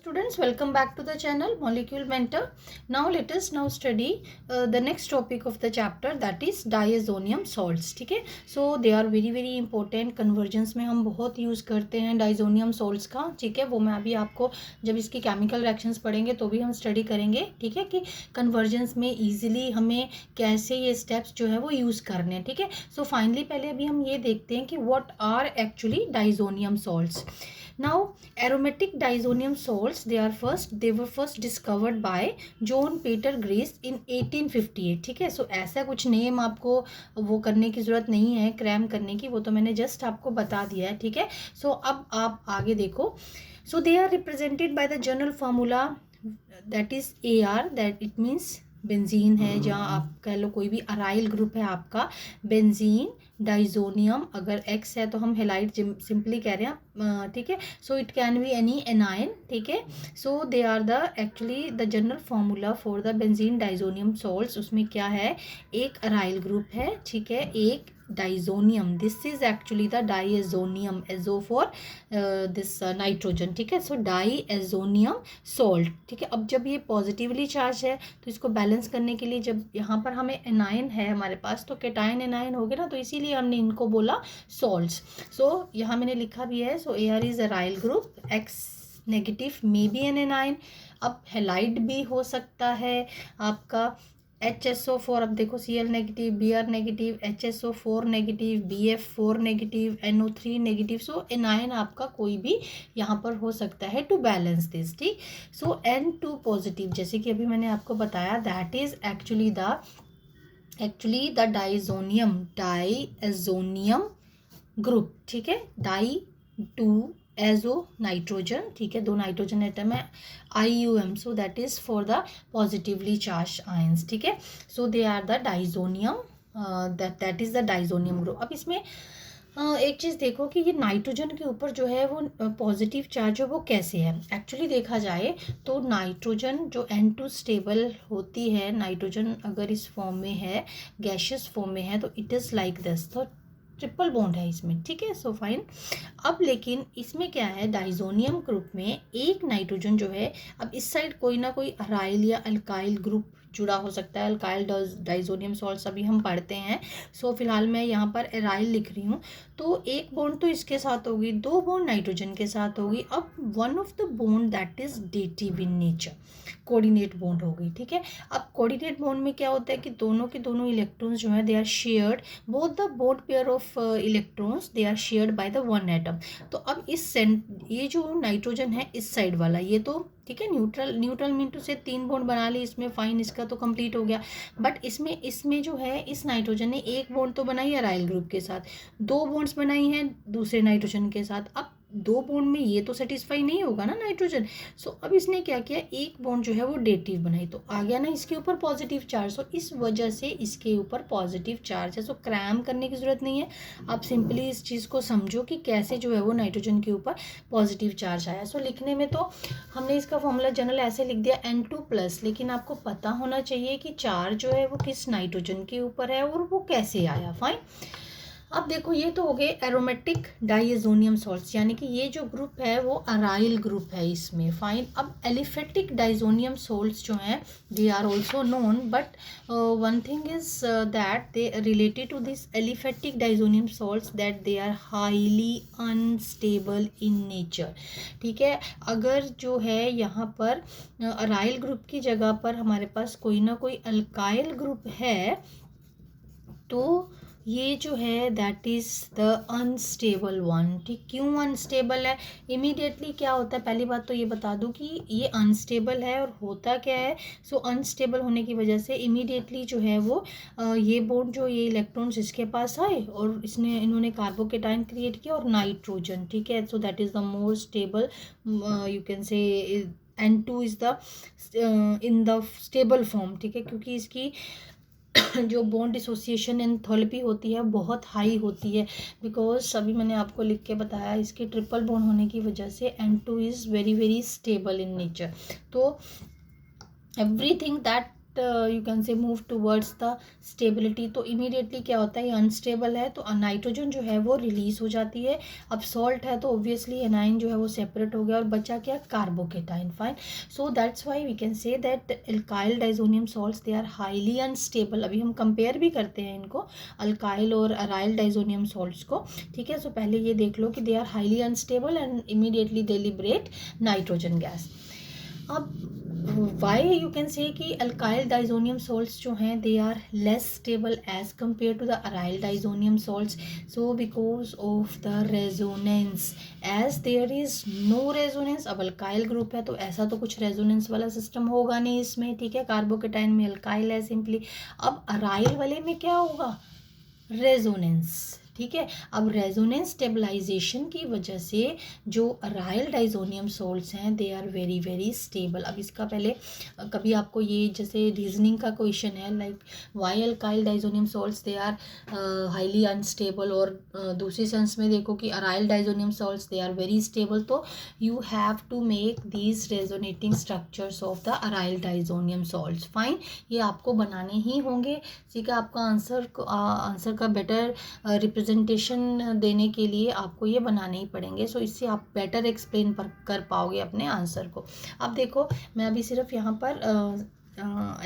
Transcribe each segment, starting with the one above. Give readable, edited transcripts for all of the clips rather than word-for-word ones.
Students, welcome back to the channel Molecule Mentor. Now let us now study the next topic of the chapter, that is diazonium salts. ठीक है, so they are very important. Conversions में हम बहुत use करते हैं diazonium salts का. ठीक है, वो मैं अभी आपको जब इसकी केमिकल रिएक्शंस पढ़ेंगे तो भी हम स्टडी करेंगे. ठीक है, कि कन्वर्जन्स में ईजिली हमें कैसे ये स्टेप्स जो है वो यूज़ करने हैं. ठीक है, सो फाइनली पहले अभी हम ये देखते हैं कि what are actually diazonium salts. Now, aromatic diazonium salts, they were first discovered by John Peter Grace in 1858. ठीक है, सो ऐसा कुछ नेम आपको वो करने की ज़रूरत नहीं है, क्रैम करने की, वो तो मैंने जस्ट आपको बता दिया है. ठीक है, सो अब आप आगे देखो. So they are represented by the general formula that is AR, that it means benzene है, जहाँ आप कह लो कोई भी अराइल ग्रुप है आपका, बेंजीन, डाइजोनियम, अगर X है तो हम हेलाइड सिंपली कह रहे हैं. ठीक है, so it can be any anion. ठीक है, so they are the actually the general formula for the benzene diazonium salts. उसमें क्या है, एक अराइल ग्रुप है, ठीक है, एक diazonium, this is actually the diazonium, azo for this nitrogen. ठीक है, सो डाइएजोनियम सॉल्ट. ठीक है, अब जब ये पॉजिटिवली चार्ज है तो इसको बैलेंस करने के लिए जब यहाँ पर हमें एनाइन है हमारे पास, तो केटाइन एनाइन हो गए ना, तो इसीलिए हमने इनको बोला सॉल्ट्स. सो यहाँ मैंने लिखा भी है, so AR is aryl group, X negative may be an anion. अब हेलाइड भी हो सकता है आपका HSO4. अब देखो Cl negative, Br negative, HSO4 negative, BF4 negative, NO3 negative. So anion आपका कोई भी यहाँ पर हो सकता है टू बैलेंस दिस. ठीक, सो N2 पॉजिटिव, जैसे कि अभी मैंने आपको बताया, that is actually the diazonium group. ठीक है, डाई 2 एजो नाइट्रोजन. ठीक है, 2 नाइट्रोजन एटम है, IUM, so that is for the positively charge ions. ठीक है, so they are the diazonium, that is the diazonium group. अब इसमें एक चीज़ देखो कि ये नाइट्रोजन के ऊपर जो है वो पॉजिटिव चार्ज है वो कैसे है. एक्चुअली देखा जाए तो नाइट्रोजन जो N2 स्टेबल होती है, नाइट्रोजन अगर इस फॉर्म में है, गैशियस फॉर्म में है, तो इट इज़ लाइक दिस, तो ट्रिपल बॉन्ड है इसमें. ठीक है, सो फाइन. अब लेकिन इसमें क्या है, डाइजोनियम ग्रुप में एक नाइट्रोजन जो है, अब इस साइड कोई ना कोई अराइल या अल्काइल ग्रुप जुड़ा हो सकता है. अल्काइल डाइजोनियम सॉल्ट्स अभी हम पढ़ते हैं. सो फिलहाल मैं यहाँ पर एराइल लिख रही हूँ, तो एक बॉन्ड तो इसके साथ होगी, 2 बॉन्ड नाइट्रोजन के साथ होगी. अब one of the bond that is dative in nature, coordinate bond होगी. ठीक है, अब कोऑर्डिनेट बॉन्ड में क्या होता है कि दोनों के दोनों इलेक्ट्रॉन्स जो है they are shared, both the both pair of electrons they are shared by the one atom. तो अब ये जो नाइट्रोजन है इस साइड वाला, ये तो ठीक है न्यूट्रल मीन टू से 3 बॉन्ड बना ली इसमें, फाइन, इसका तो कंप्लीट हो गया. बट इसमें जो है इस नाइट्रोजन ने एक बॉन्ड तो बनाई है अराइल ग्रुप के साथ, 2 बॉन्ड्स बनाई हैं दूसरे नाइट्रोजन के साथ. अब 2 बॉन्ड में ये तो सेटिस्फाई नहीं होगा ना नाइट्रोजन. सो अब इसने क्या किया, एक बॉन्ड जो है वो डेटिव बनाई, तो आ गया ना इसके ऊपर पॉजिटिव चार्ज. सो इस वजह से इसके ऊपर पॉजिटिव चार्ज है. सो क्रैम करने की ज़रूरत नहीं है, आप सिंपली इस चीज़ को समझो कि कैसे जो है वो नाइट्रोजन के ऊपर पॉजिटिव चार्ज आया. सो लिखने में तो हमने इसका फॉर्मूला जनरल ऐसे लिख दिया N2+, लेकिन आपको पता होना चाहिए कि चार्ज जो है वो किस नाइट्रोजन के ऊपर है और वो कैसे आया. फाइन. अब देखो ये तो हो गए एरोमेटिक डाइएजोनियम सॉल्ट्स, यानी कि ये जो ग्रुप है वो अराइल ग्रुप है इसमें. फाइन. अब एलिफेटिक डाइजोनियम सॉल्ट्स जो हैं they are also known, but one thing is that they related to this aliphatic diazonium salts that they are highly unstable in nature. ठीक है, अगर जो है यहाँ पर अराइल ग्रुप की जगह पर हमारे पास कोई ना कोई अल्काइल ग्रुप है, तो ये जो है that is the unstable one. ठीक, क्यों अनस्टेबल है, इमीडिएटली क्या होता है, पहली बात तो ये बता दूं कि ये अनस्टेबल है और होता क्या है. सो अनस्टेबल होने की वजह से इमीडिएटली जो है वो ये बॉन्ड जो ये इलेक्ट्रॉन्स इसके पास आए और इन्होंने कार्बोकेटाइन क्रिएट किया और नाइट्रोजन. ठीक है, so that is the more stable, you can से N2 is the in the stable form. ठीक है, क्योंकि इसकी जो बॉन्ड डिसोसिएशन एंथैल्पी होती है बहुत हाई होती है, बिकॉज अभी मैंने आपको लिख के बताया इसके ट्रिपल बॉन्ड होने की वजह से N2 is very stable in nature. तो everything that you can say move towards the stability, तो इमीडिएटली क्या होता है, ये अनस्टेबल है तो नाइट्रोजन जो है वो रिलीज हो जाती है। अब सॉल्ट है तो ऑब्वियसली एनाइन जो है वो सेपरेट हो गया और बचा क्या, carbocation. Fine, so that's why we can say that alkyl diazonium salts they are highly unstable. अभी हम कंपेयर भी करते हैं इनको, अल्काइल और अराइल डाइजोनियम सॉल्ट्स को, ठीक है। सो पहले ये देख लो कि they are highly unstable and immediately they liberate nitrogen gas. अब वाई यू कैन से कि अल्काइल डाइजोनियम सॉल्ट्स जो हैं they are less stable as compare to the aryl diazonium salts, so because of the resonance, as there is no resonance. अब alkyl group है तो ऐसा तो कुछ रेजोनेंस वाला सिस्टम होगा नहीं इसमें, ठीक है, कार्बोकेटाइन में अल्काइल है सिंपली। अब अराइल वाले में क्या होगा, रेजोनेंस, ठीक है। अब रेजोनेंस स्टेबलाइजेशन की वजह से जो अराइल डाइजोनियम सॉल्ट्स हैं they are very very stable. अब इसका पहले कभी आपको ये जैसे रीजनिंग का क्वेश्चन है like why alkyl diazonium salts they are highly unstable, और दूसरी सेंस में देखो कि aryl diazonium salts they are very stable, तो you have to make these resonating structures of the aryl diazonium salts. Fine, ये आपको बनाने ही होंगे, ठीक है। आपका आंसर का बेटर रिप्रेजेंटेशन देने के लिए आपको ये बनाने ही पड़ेंगे, सो इससे आप बेटर एक्सप्लेन कर पाओगे अपने आंसर को। अब देखो मैं अभी सिर्फ यहाँ पर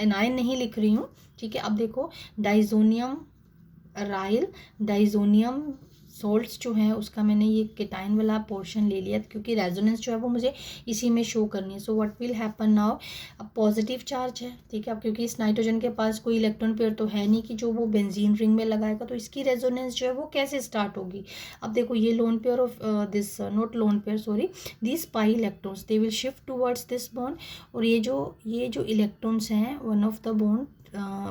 एनाइन नहीं लिख रही हूँ, ठीक है। अब देखो डाइजोनियम अराइल डाइजोनियम सॉल्ट्स जो हैं उसका मैंने ये केटाइन वाला पोर्शन ले लिया क्योंकि रेजोनेंस जो है वो मुझे इसी में शो करनी है। So what will happen now, अब पॉजिटिव चार्ज है, ठीक है। अब क्योंकि इस नाइट्रोजन के पास कोई इलेक्ट्रॉन पेयर तो है नहीं कि जो वो बेंजीन रिंग में लगाएगा, तो इसकी रेजोनेंस जो है वो कैसे स्टार्ट होगी। अब देखो ये lone pair of this not lone pair sorry this pi electrons they will shift towards this bond, और ये जो इलेक्ट्रॉन्स हैं one of the bond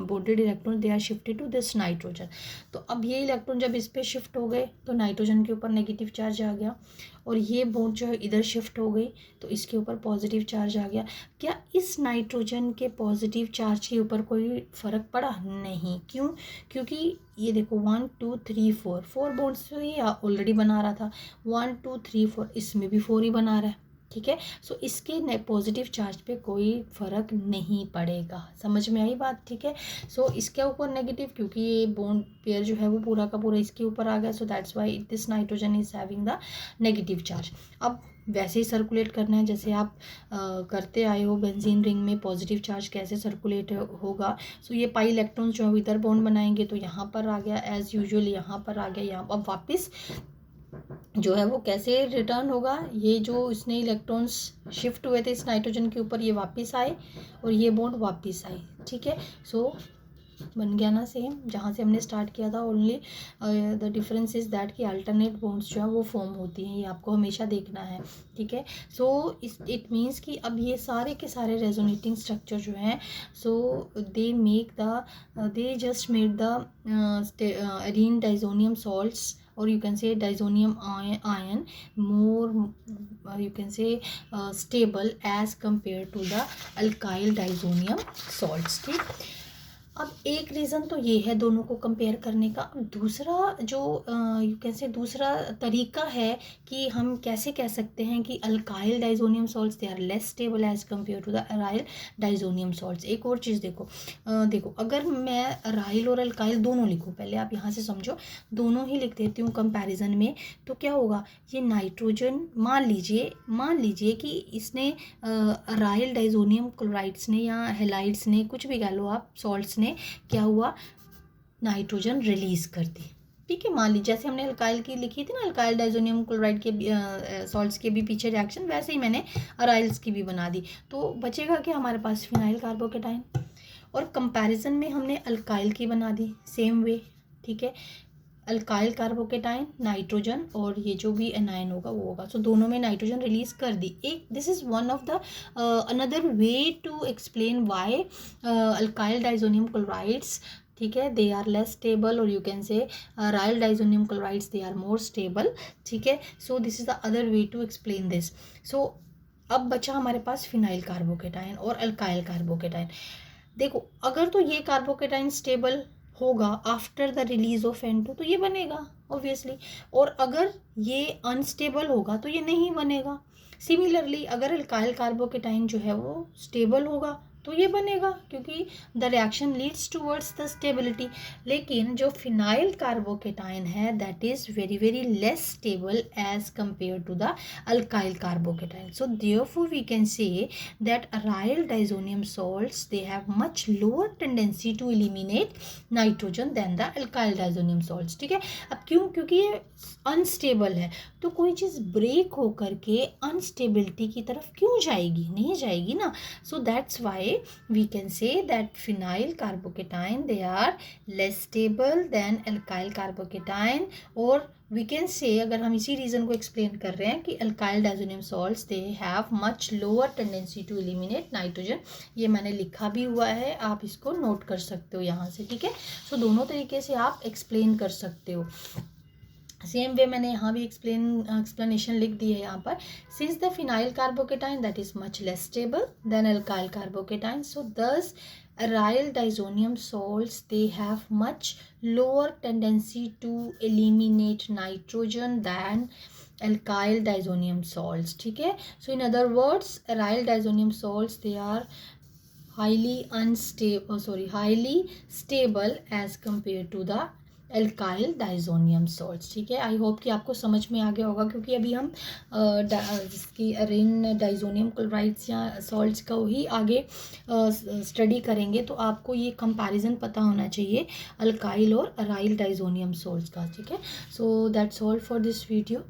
bonded electron they are shifted to this nitrogen. तो अब ये इलेक्ट्रॉन जब इस पे शिफ्ट हो गए तो नाइट्रोजन के ऊपर नेगेटिव चार्ज आ गया, और ये बॉन्ड जो है इधर शिफ्ट हो गई तो इसके ऊपर पॉजिटिव चार्ज आ गया। क्या इस नाइट्रोजन के पॉजिटिव चार्ज के ऊपर कोई फ़र्क पड़ा? नहीं। क्यों? क्योंकि ये देखो 1 2 3 4 बॉन्ड्स तो ये ऑलरेडी बना रहा था, 1 2 3 4 इसमें भी 4 ही बना रहा है, ठीक है। सो इसके पॉजिटिव चार्ज पे कोई फ़र्क नहीं पड़ेगा, समझ में आई बात, ठीक है। सो इसके ऊपर नेगेटिव क्योंकि ये बॉन्ड पेयर जो है वो पूरा का पूरा इसके ऊपर आ गया, सो that's why this nitrogen is having the negative charge. अब वैसे ही सर्कुलेट करना है जैसे आप करते आए हो, बेंजीन रिंग में पॉजिटिव चार्ज कैसे सर्कुलेट होगा। सो ये पाई इलेक्ट्रॉन्स जो है इधर बॉन्ड बनाएंगे तो यहाँ पर आ गया एज यूजुअल, यहाँ पर आ गया, यहाँ अब वापस जो है वो कैसे रिटर्न होगा, ये जो इसने इलेक्ट्रॉन्स शिफ्ट हुए थे इस नाइट्रोजन के ऊपर ये वापस आए और ये बॉन्ड वापस आए, ठीक है। सो बन गया ना सेम जहाँ से हमने स्टार्ट किया था, only the difference is that कि अल्टरनेट बॉन्ड्स जो है वो फॉर्म होती हैं, ये आपको हमेशा देखना है, ठीक है। सो इट मीन्स कि अब ये सारे के सारे रेजोनेटिंग स्ट्रक्चर जो हैं so they just made the arene diazonium salts or you can say diazonium ion more you can say stable as compared to the alkyl diazonium salts, ठीक। अब एक रीज़न तो ये है दोनों को कंपेयर करने का। दूसरा जो यू कैन से दूसरा तरीका है कि हम कैसे कह सकते हैं कि alkyl diazonium salts they are less stable as compare to the aryl diazonium salts. एक और चीज़ देखो, देखो अगर मैं अराइल और अल्काइल दोनों लिखूँ, पहले आप यहाँ से समझो, दोनों ही लिख देती हूँ कंपैरिजन में, तो क्या होगा, ये नाइट्रोजन मान लीजिए कि इसने अराइल डाइजोनियम क्लोराइड्स ने या हेलाइड्स ने, कुछ भी कह लो आप, सॉल्ट्स ने क्या हुआ, नाइट्रोजन रिलीज कर दी, ठीक है। मान लीजिए जैसे हमने अल्काइल की लिखी थी ना, अल्काइल डाइजोनियम क्लोराइड के सॉल्ट्स के भी पीछे रिएक्शन, वैसे ही मैंने अराइल्स की भी बना दी, तो बचेगा कि हमारे पास फिनाइल कार्बोकेटाइन। और कंपैरिजन में हमने अल्काइल की बना दी सेम वे, ठीक है, अल्काइल कार्बोकेटाइन नाइट्रोजन और ये जो भी एनाइन होगा वो होगा, सो दोनों में नाइट्रोजन रिलीज कर दी। एक this is one of the another way to explain why alkyl diazonium chlorides, ठीक है, दे आर लेस स्टेबल, और you can say aryl diazonium chlorides they are more stable, ठीक है। So this is the other way to explain this. So अब बचा हमारे पास phenyl carbocation और अल्काइल कार्बोकेटाइन। देखो अगर तो ये कार्बोकेटाइन स्टेबल होगा after the release of N2 तो ये बनेगा ऑब्वियसली, और अगर ये अनस्टेबल होगा तो ये नहीं बनेगा। सिमिलरली अगर अल्काइल कार्बोकेटाइन जो है वो स्टेबल होगा तो ये बनेगा, क्योंकि the reaction leads towards the stability. लेकिन जो फिनाइल कार्बोकेटाइन है that is very very less stable as compare to the alkyl carbocation. So therefore we can say that aryl diazonium salts they have much lower tendency to eliminate nitrogen than the alkyl diazonium salts. ठीक है, अब क्यों? क्योंकि ये unstable है, तो कोई चीज़ break होकर के अनस्टेबिलिटी की तरफ क्यों जाएगी? नहीं जाएगी ना। So that's why we can say that phenyl carbocation they are less stable than alkyl carbocation. और वी कैन से, अगर हम इसी रीज़न को एक्सप्लेन कर रहे हैं कि alkyl diazonium salts they have much lower tendency to eliminate nitrogen. ये मैंने लिखा भी हुआ है, आप इसको नोट कर सकते हो यहाँ से। ठीक है, सो दोनों तरीके से आप एक्सप्लेन कर सकते हो। सेम वे मैंने यहाँ भी एक्सप्लेनेशन लिख दी है यहाँ पर। Since the phenyl carbocation that is much less stable than alkyl carbocation, so thus aryl diazonium salts they have much lower tendency to eliminate nitrogen than alkyl diazonium salts. ठीक है, so in other words aryl diazonium salts they are highly highly stable as compared to the alkyl diazonium salts. ठीक है, I hope कि आपको समझ में आ गया होगा, क्योंकि अभी हम जिसकी अरेन डाइजोनियम क्लोराइड्स या सॉल्ट्स का ही आगे स्टडी करेंगे, तो आपको ये कंपैरिजन पता होना चाहिए अल्काइल और अराइल डाइजोनियम सॉल्ट्स का। ठीक है, so that's all for this video.